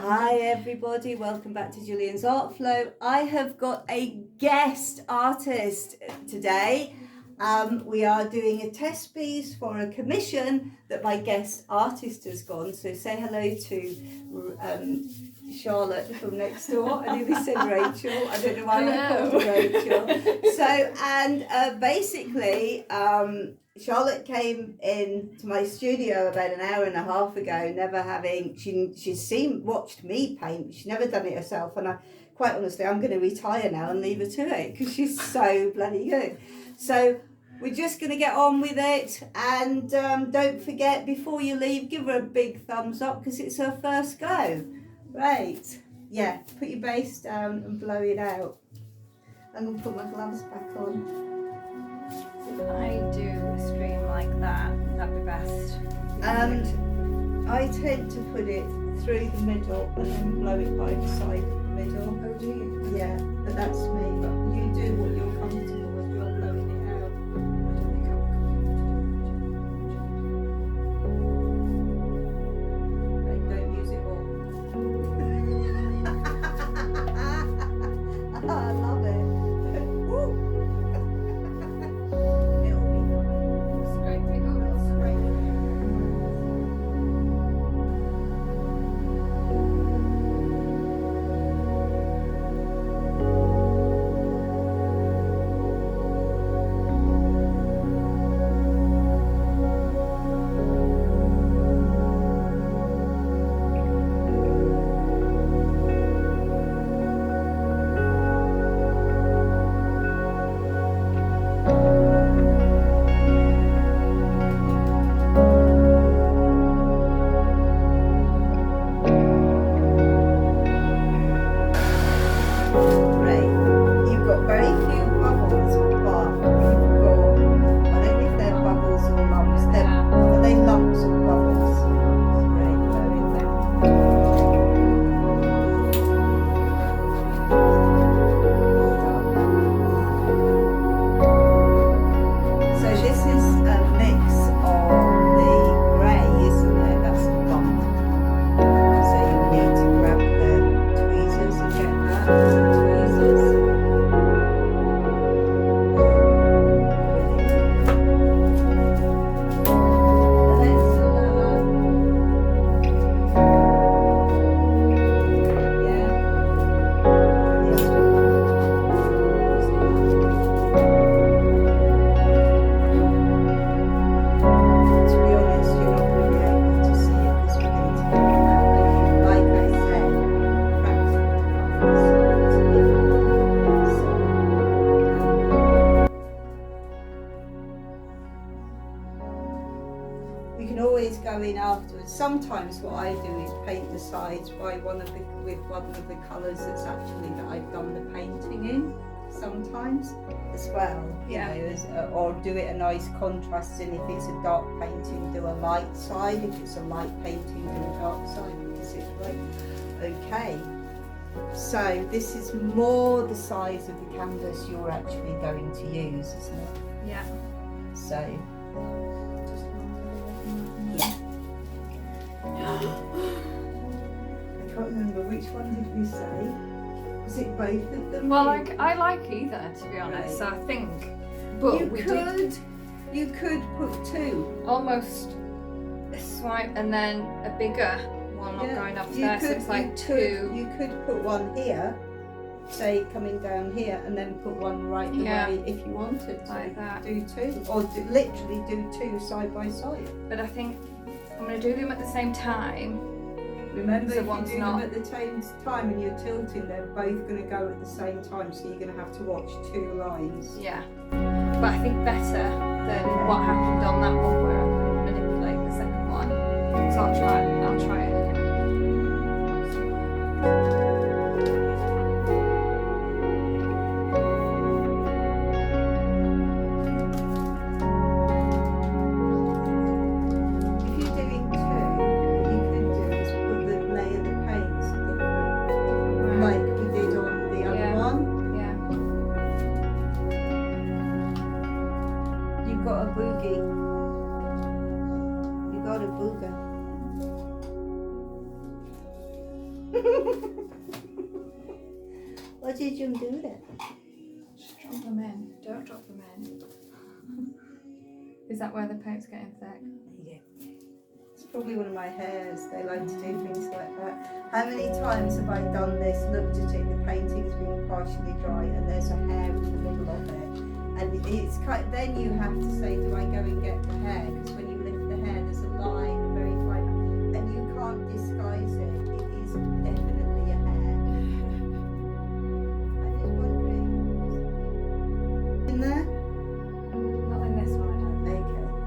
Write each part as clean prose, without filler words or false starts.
Hi everybody, welcome back to Julian's Art Flow. I have got a guest artist today. We are doing a test piece for a commission that my guest artist has gone. So say hello to Charlotte from next door. I nearly said Rachel. I don't know why I called her Rachel. So, and basically, Charlotte came into my studio about an hour and a half ago, never having, she's watched me paint, she's never done it herself, and quite honestly, I'm going to retire now and leave her to it, because she's so bloody good. So, we're just going to get on with it, and don't forget, before you leave, give her a big thumbs up, because it's her first go. Right, yeah, put your base down and blow it out. I'm going to put my gloves back on. If I do a stream like that, that'd be best. I tend to put it through the middle and then blow it by the side of the middle. Oh, do you? Yeah, but that's me. But you do what you're comfortable with. You're blowing it out. Don't use it all. I love it. In afterwards. Sometimes what I do is paint the sides with one of the colours that's actually that I've done the painting in. Sometimes as well, you know, or do it a nice contrast. And if it's a dark painting, do a light side. If it's a light painting, do a dark side because it's right. Okay. So this is more the size of the canvas you're actually going to use, isn't it? Yeah. So. I can't remember which one did we say. Was it both of them? Well, I like either, to be honest. Right. So I think, but you could put two. Almost a swipe and then a bigger one going off there. So it's like two. You could put one here, say coming down here, and then put one right the way if you wanted to. Like that. Do two, or literally do two side by side. But I think I'm going to do them at the same time. Remember, if you do them at the same time and you're tilting, they're both going to go at the same time, so you're going to have to watch two lines. Yeah, but I think better than what happened on that one where I couldn't manipulate the second one. So I'll try it again. got a booger. What did you do there? Just drop them in. Don't drop them in. Is that where the paint's getting thick? Yeah. It's probably one of my hairs. They like to do things like that. How many times have I done this, looked at it, the painting's been partially dry and there's a hair in the middle of it. And it's kind then you have to say, do I go and get the hair? Because when you lift the hair, there's a line, a very fine line, and you can't disguise it. It is definitely a hair. I'm just wondering, in there? Not in this one, I don't Okay,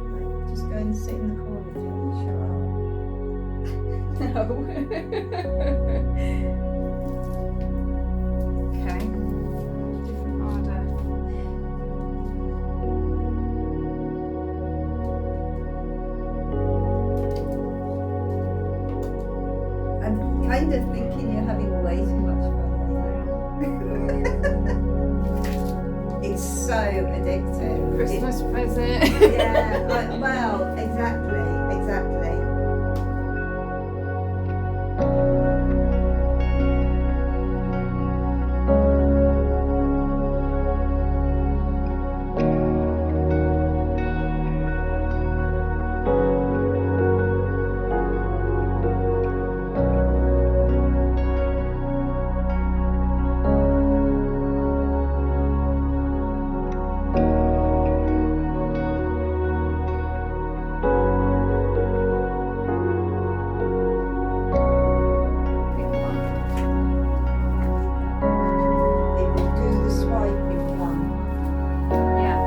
right. Just go and sit in the corner, Jill, and shut up. No. Okay. Different order. I'm kind of thinking you're having way too much fun lately. It's so addictive. Christmas present. Yeah, well, exactly. It will do the swiping one. Yeah.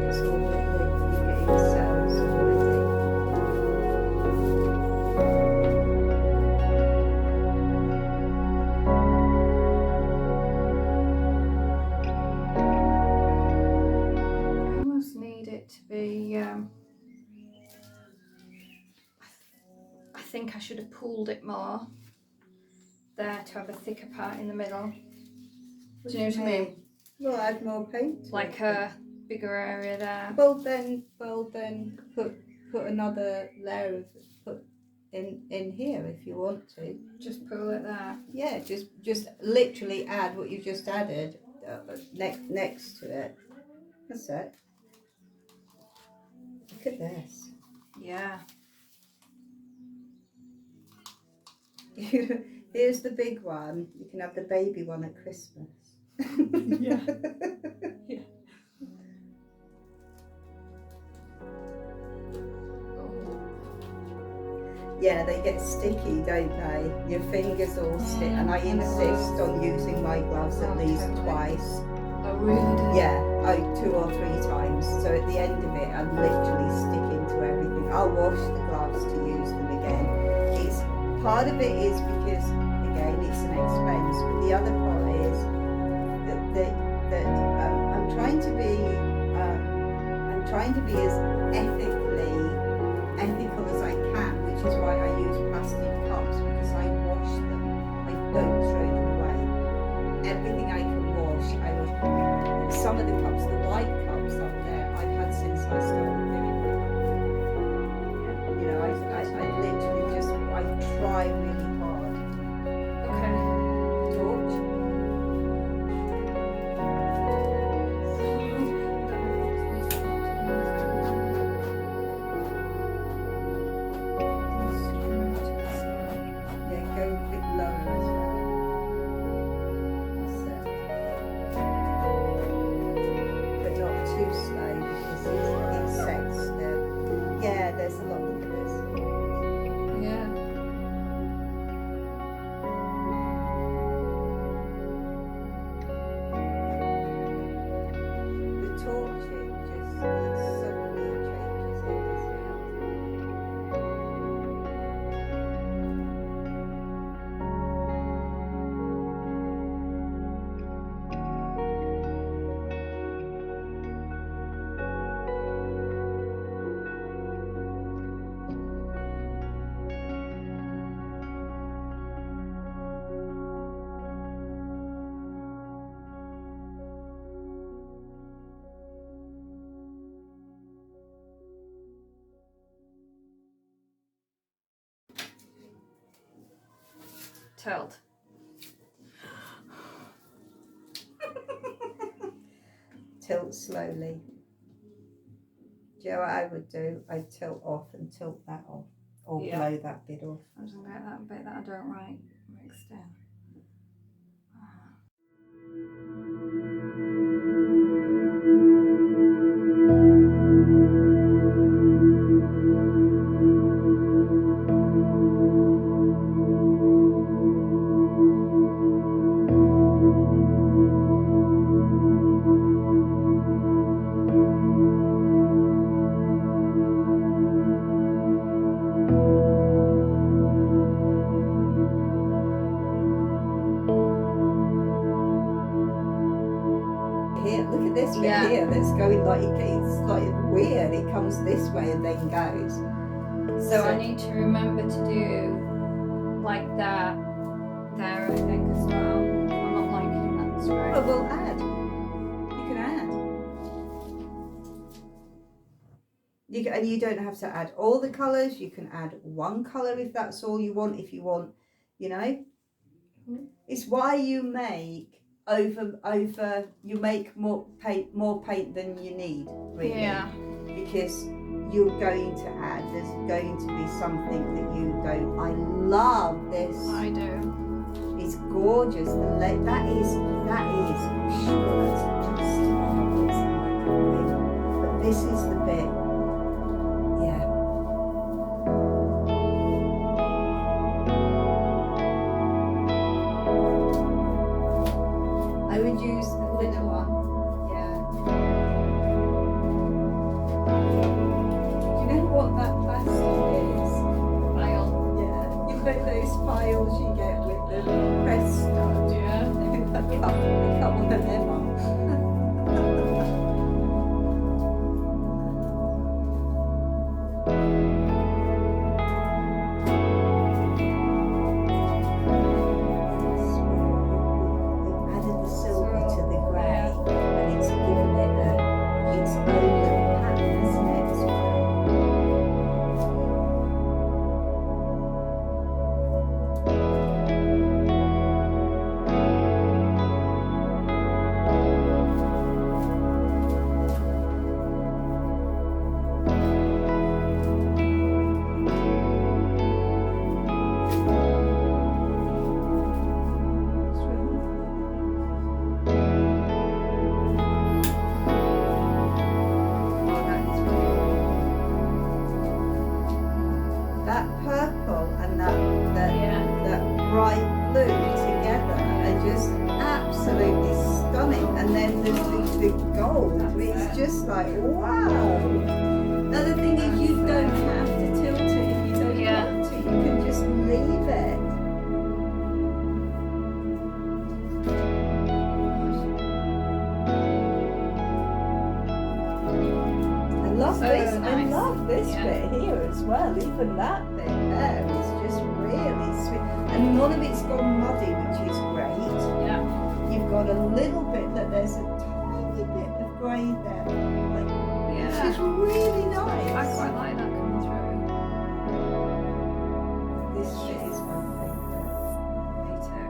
It's all you're getting cells already. I almost need it to be. I think I should have pulled it more there to have a thicker part in the middle. Do you know what I mean? We'll add more paint. to Like it. a bigger area there. Well then put another layer of put in here if you want to. Just pull it there. Yeah, just literally add what you just added next to it. That's it. Look at this. Yeah. Here's the big one. You can have the baby one at Christmas. Yeah. Yeah. Yeah, they get sticky, don't they? Your fingers all stick, and I insist on using my gloves at least Totally. twice. Oh, really? Yeah, 2 or 3 times. So at the end of it, I'm literally sticking to everything. I'll wash the gloves to use them again. It's part of it is because again it's an expense, but the other part is that I'm trying to be as ethical as I can, which is why I use plastic cups, because I wash them. I don't throw them away. Everything I can wash, I will. Some of the cups, the white cups up there, I've had since I started doing it. You know, I literally just, I try really hard. Okay. Torch. Tilt. Tilt slowly. Do you know what I would do? I'd tilt off and tilt that off. Or Yeah. blow that bit off. I'm just going to get that bit that I don't like mixed in. Here, look at this bit Yeah. here that's going like, it's like weird. It comes this way and then goes. So I need to remember to do like that there, I think, as well. I'm not liking that spray. Oh, we'll add. You can add. And you don't have to add all the colours. You can add one colour if that's all you want. If you want, you know. It's why you make you make more paint than you need, really. Yeah. Because you're going to add. There's going to be something that you don't. I love this. I do. It's gorgeous. That is. Sure, that's just but this is the bit. Yeah. I would use the little one. Yeah. Do you know what that plastic is? File. Yeah. You know those files you get with the press stud? Yeah. They cut one of them off. That purple and that bright blue together are just absolutely stunning. And then the gold, it's just like, wow. Another thing is you don't have to tilt it if you don't want to. You can just leave it. I love this. Nice. I love this bit here as well. Even that bit there is just really sweet. And none of it's gone muddy, which is great. Yeah. You've got a little bit that there's a tiny bit of grey there. Like, which is really nice. I quite like that coming through. This bit is my favourite. Me too.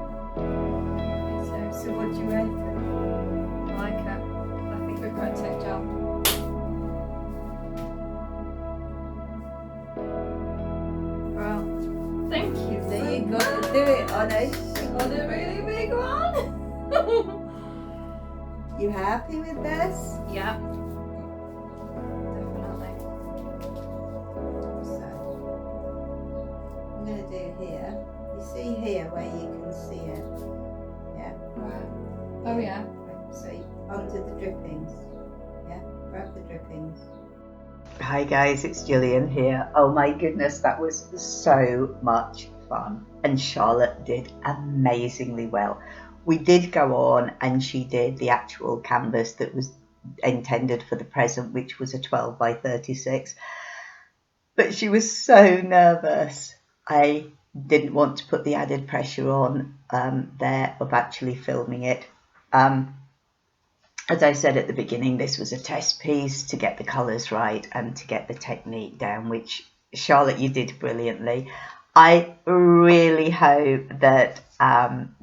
Me too. So what do you reckon? I like it. I think we've got a tick job. Well, thank you. There you go. Do it on a really big one. You happy with this? Yeah. Definitely. So I'm going to do here. You see here where you can see it? Yeah. Right. Oh yeah. So under the drippings. Yeah. Grab the drippings. Hi guys, it's Gillian here. Oh my goodness, that was so much fun. And Charlotte did amazingly well. We did go on and she did the actual canvas that was intended for the present, which was a 12 by 36. But she was so nervous. I didn't want to put the added pressure on there of actually filming it. As I said at the beginning, this was a test piece to get the colours right and to get the technique down, which Charlotte, you did brilliantly. I really hope that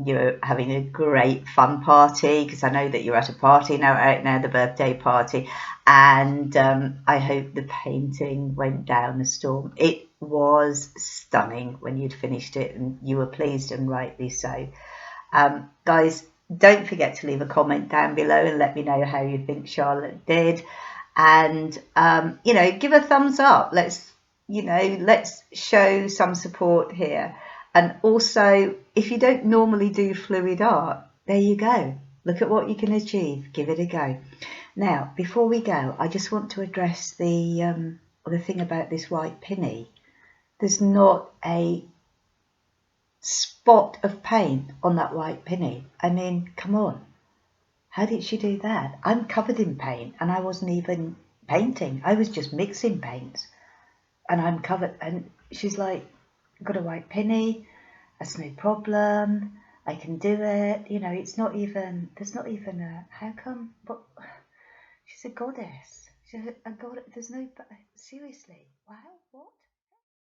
you're having a great fun party, because I know that you're at a party now, right now, the birthday party, and I hope the painting went down a storm. It was stunning when you'd finished it, and you were pleased, and rightly so. Guys, don't forget to leave a comment down below and let me know how you think Charlotte did, and give a thumbs up. Let's show some support here. And also, if you don't normally do fluid art, there you go. Look at what you can achieve. Give it a go. Now, before we go, I just want to address the thing about this white pinny. There's not a spot of paint on that white pinny. I mean, come on. How did she do that? I'm covered in paint and I wasn't even painting. I was just mixing paints. And I'm covered, and she's like, got a white penny, that's no problem, I can do it, there's not even how come, but she's a goddess, she's a goddess, seriously, wow, what?